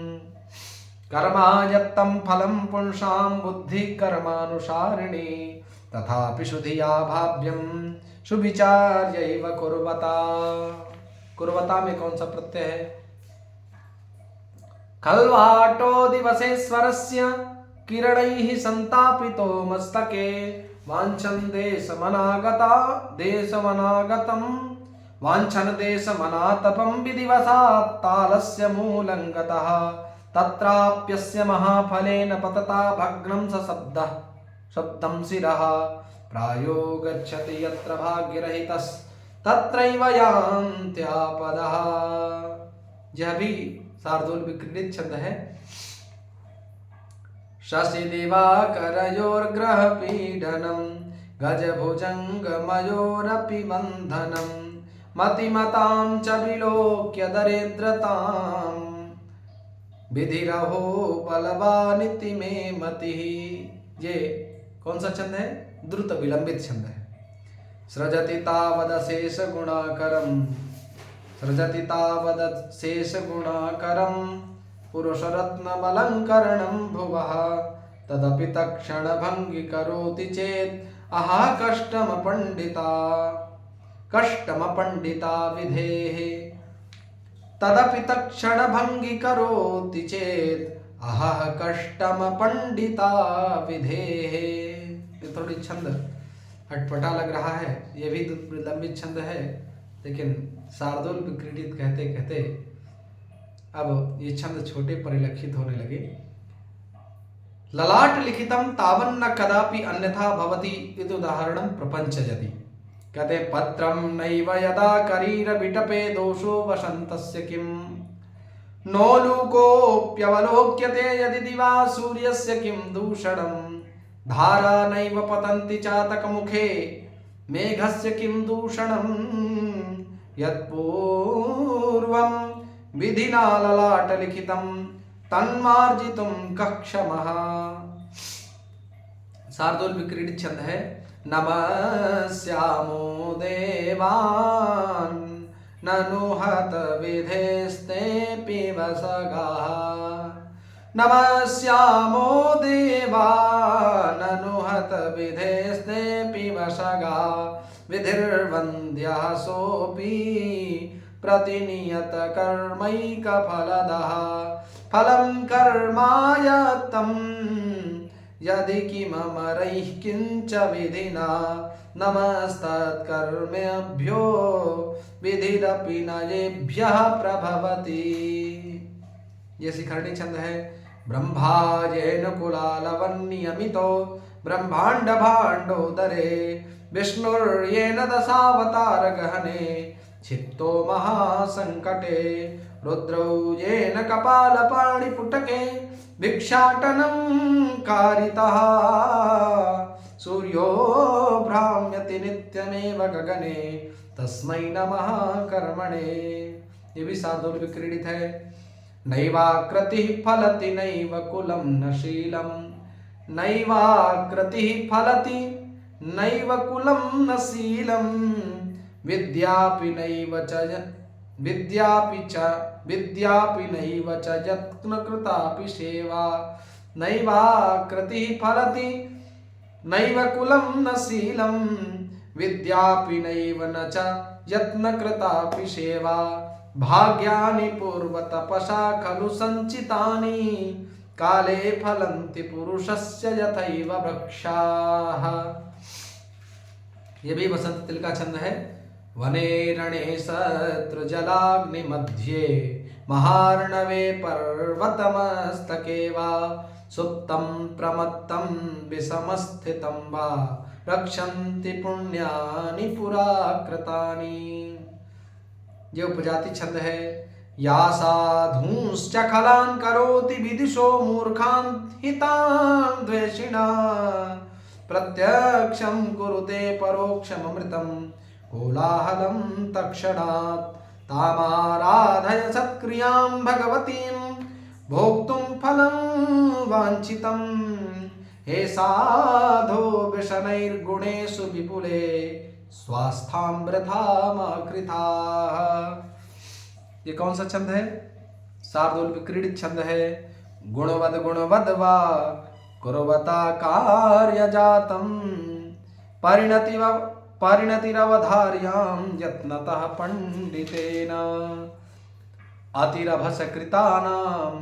कर्मायत्तं फलं पुंसां बुद्धि कर्मानुसारिणी तथापि शुधिया भाव्यं सुविचार्यैव कुर्वता। कुर्वता में कौन सा प्रत्यय है? खल्वाटो दिवसेश्वरस्य किरणैः संतापितो मस्तके वाञ्छन् देशमनातपं विदिवसात् तालस्य मूलं गतः तत्राप्यस्य महाफलेन पतता भग्नं शब्दं शिरः प्रायो गच्छति यत्र भाग्यरहितस्तत्रैव यान्त्यापदः। यह भी शार्दूल विक्रीडित छंद है। शशि दिवाकरयोर्ग्रह पीडनं गजभुजङ्गमयोरपि बन्धनं मतिमतां च विलोक्य दरिद्रतां विधिरहो बलवानिति मे मतिः। ये कौन सा छंद है? द्रुत विलंबित छंद है। सृजति तावदशेष गुणाकरं पुरुषरत्नमलङ्करणं भुवः तदपि तत्क्षणभङ्गि करोति चेत् आहा कष्टमपण्डिता विधेः तदपि तत्क्षणभङ्गि करोति चेत् आहा कष्टमपण्डिता विधेः। ये थोड़ी छंद अटपटा लग रहा है। ये भी लंबित छंद है, लेकिन शार्दूल विक्रीडित कहते कहते अब ये छंद छोटे परिलक्षित होने लगे। ललाट लिखितम तावन्न कदापि अन्यथा भवति इति उदाहरणं प्रपंचयति। कहते पत्रं नैव यदा करीर विटपे दोषो वसन्तस्य किं नोलूकोऽप्यवलोक्यते यदि दिवा सूर्यस्य किं दूषणं धारा नैव पतन्ति चातकमुखे मेघस्य किं दूषणं यत्पूर्वं विधिना ललाट लिखितं तन्मार्जितुं कक्षमः। शार्दूल विक्रीडित छंद है। नमस्यामो देवान् ननुहत विधेस्तेऽपि वसगाः नमस्यामो देवान् ननुहत विधेस्तेऽपि वसगाः विधिर्वन्द्यः सोऽपि प्रतिनियत कर्मैकफलदः फलं कर्मायत्तं यदि किममरैः किंच विधिना नमस्तत्कर्मेभ्यो विधिरपि नयेभ्यः प्रभवति। ये शिखरणी छंद है। ब्रह्माजेन कुलालवन्नियमितो ब्रह्मांड भाण्डोदरे विष्णुर्येन दशावतार गहने क्षिप्तो महासंकटे रुद्रौ येन कपालपाणिपुटके भिक्षाटनं कारितः सूर्यो भ्राम्यति नित्यमेव गगने तस्मै नमः कर्मणे। ये भी शार्दूल विक्रीडित है। नैवाकृतिः फलति नैव कुलं न शीलं नैवाकृतिः फलति नैव कुलं न शीलं विद्यापि नैव च यत्नकृतापि सेवा नैवाकृतिः फलति नैव कुलं न शीलं विद्यापि नैव न च यत्नकृतापि सेवा भाग्यानि पूर्वतपसा खलु संचितानि काले फलन्ति पुरुषस्य यथैव वृक्षाः। ये भी वसंत तिल का छंद है। वने रणे सत्र जलाग्नि मध्ये महार्णवे पर्वतमस्तके वा सुप्तं प्रमत्तं विषमस्थितं वा रक्षन्ति पुण्यानि पुराकृतानि। ये उपजाति छंद है। या साधूंश्च खलान् करोति विदिशो मूर्खान् हितान् द्वेषिणा प्रत्यक्षं कुरुते परोक्षममृतं कोलाहलं तत्क्षणात् तामाराधय सत्क्रियां भगवतीं भोक्तुं फलं वाञ्छितं हे साधो विशनैर्गुणेषु विपुले स्वास्थामृथामाकृताः। ये कौन सा छंद है? शार्दूल विक्रीडित छंद है। गुणवद वा कुर्वता कार्य जातं परिणतिरवधार्यां यत्नतः पंडितेन अतिरभसकृतानां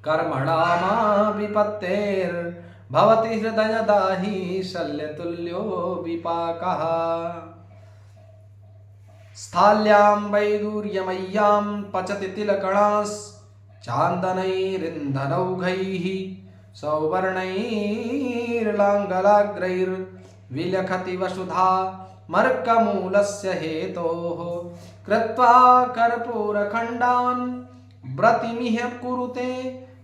कर्मणामा विपत्तेर्भवति हृदयदाहि शल्यतुल्यो विपाकः स्थाल्यां वैदूर्यमय्यां पचति तिलकणाश्चान्दनैरिन्धनौघैः सौवर्णैर्लाङ्गलाग्रैर्विलखति वसुधा मर्कमूलस्य हेतोः कृत्वा कर्पूरखण्डान् व्रतिमिह कुरुते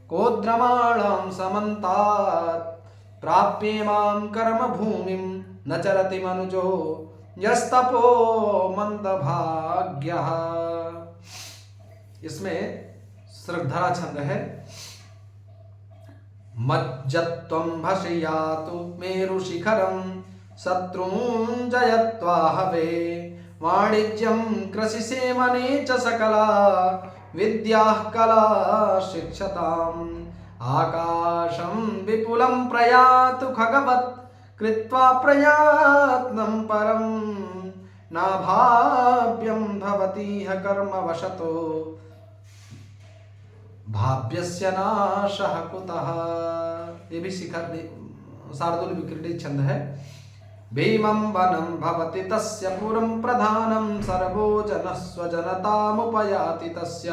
कोद्रमाणां समन्तात् प्राप्ये मां कर्मभूमिं न चरति मनुजो यस्तपो मंदभाग्यः। इसमें श्रद्धा छंद है। मज्जत्वं भषयातु मेरुशिखरं शत्रून् जयत्वा हवे वाणिज्यं कृषिसेवने च सकला विद्याः कला शिक्षताम् आकाशं विपुलं प्रयातु खगवत् कृत्वा प्रयत्नं परं नाभाव्यं भवतीह कर्मवशतो भाव्यस्य नाशः कुतः। ये भी शिखर शार्दूल विक्रीडित छंद है। भीमं वनं भवति तस्य पुरं प्रधानं सर्वो जनः स्वजनतामुपयाति तस्य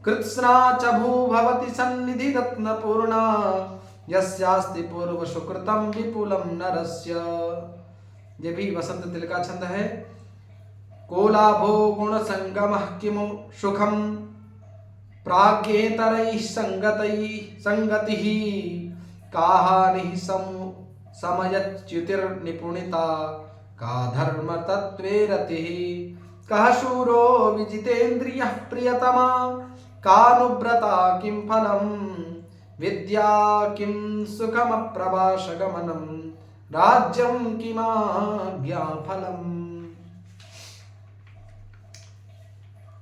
कृत्स्ना च भू भवति सन्निधि रत्नपूर्णा यस्यास्ति पूर्व सुकृतं विपुलं नरस्य। ये भी वसंत तिल का छंद है। कोलाभो गुण संगमः किमु सुखं प्राज्ञेतरैः संगतिः काहानिः समयच्युतिर्निपुणिता का धर्म तत्त्वे रतिः कः शूरो विजितेन्द्रियः प्रियतमा कानुव्रता किं फलम् विद्या किं सुखमप्रवासगमनं राज्यं किमाज्ञाफलम्।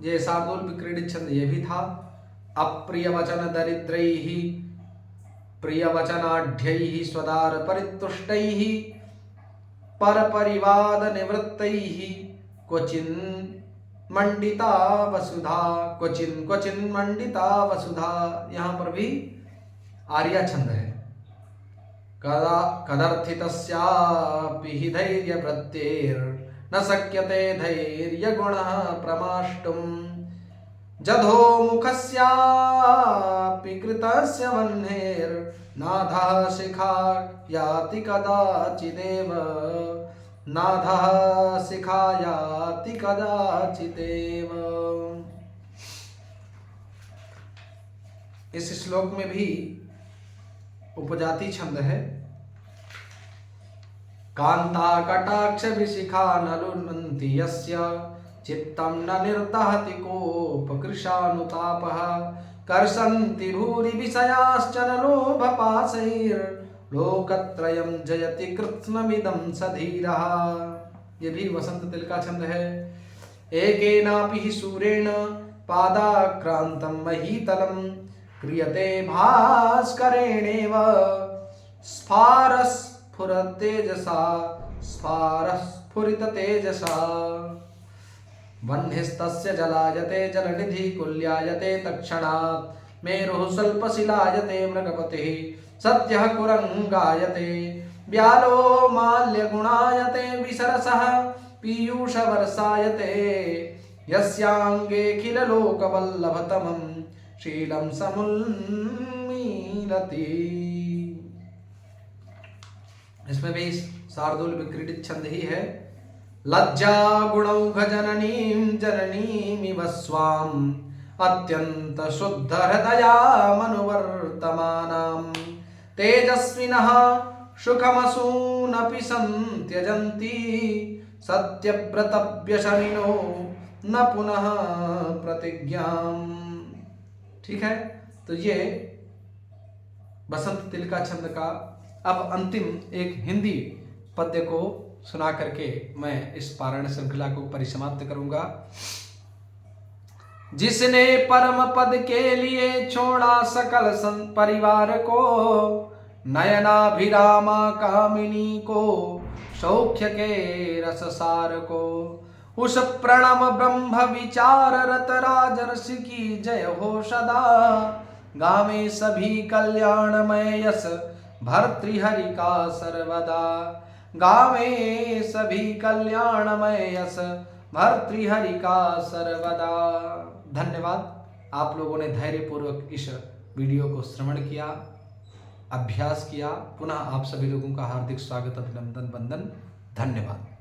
ये शार्दूल विक्रीडित छंद ये भी था। अप्रियवचन दरिद्रैः प्रियवचनाढ्यैः स्वदार परितुष्टैः परपरिवाद निवृत्तैः क्वचिन् मंडिता वसुधा क्वचिन् मंडिता वसुधा। यहाँ पर भी आर्या छंद है। कदर्थितस्यापि हि धैर्यवृत्तिर्न शक्यते धैर्यगुणः प्रमाष्टुम् जधोमुखस्यापि कृतस्य वह्नेर्नाथः शिखा याति कदाचिदेव नाथः शिखा याति कदाचिदेव। इस श्लोक में भी उपजाति छंद है। कांता कटाक्ष विशिखा नलुनन्ति यस्य चित्तं न निर्दहति कोपकृशानुतापः कर्षन्ति भूरि विषयाश्चन लोभपाशैर्लोकत्रयं जयति कृत्स्नमिदं सधीरः। ये भी वसंत तिल का छंद है। एकेनापि हि सूरेण पादाक्रान्तं महीतलं क्रियते भास्करेणेव स्फारस्फुरिततेजसा वह्निस्तस्य जलायते जलनिधि कुल्यायते तत्क्षणात् मेरुः स्वल्पशिलायते मृगपतिः सद्यः कुरंगायते व्यालो माल्यगुणायते विसरसः पीयूषवर्षायते यस्यांगेऽखिललोकवल्लभतमं शीलं समुन्मीलति। इसमें भी शार्दूल विक्रीडित छंद ही है। लज्जा गुणौघ जननीमिव स्वाम् अत्यंत शुद्ध हृदया मनुवर्तमानां तेजस्विनः सुखमसूनपि संत्यजन्ति सत्यव्रतव्यसनिनो न पुनः प्रतिज्ञां। ठीक है, तो ये बसंत तिल का छंद का अब अंतिम एक हिंदी पद्य को सुना करके मैं इस पारायण श्रृंखला को परिसमाप्त करूंगा। जिसने परम पद के लिए छोड़ा सकल परिवार को नयनाभिरामा कामिनी को सौख्य के रस सार को। उस प्रणव ब्रह्म विचार रत राजर्षि की जय हो सदा। गावे सभी कल्याणमय यस भर्तृहरि का सर्वदा। गावे सभी कल्याणमय यस भर्तृहरि का सर्वदा। धन्यवाद। आप लोगों ने धैर्यपूर्वक इस वीडियो को श्रवण किया, अभ्यास किया। पुनः आप सभी लोगों का हार्दिक स्वागत, अभिनंदन, वंदन। धन्यवाद।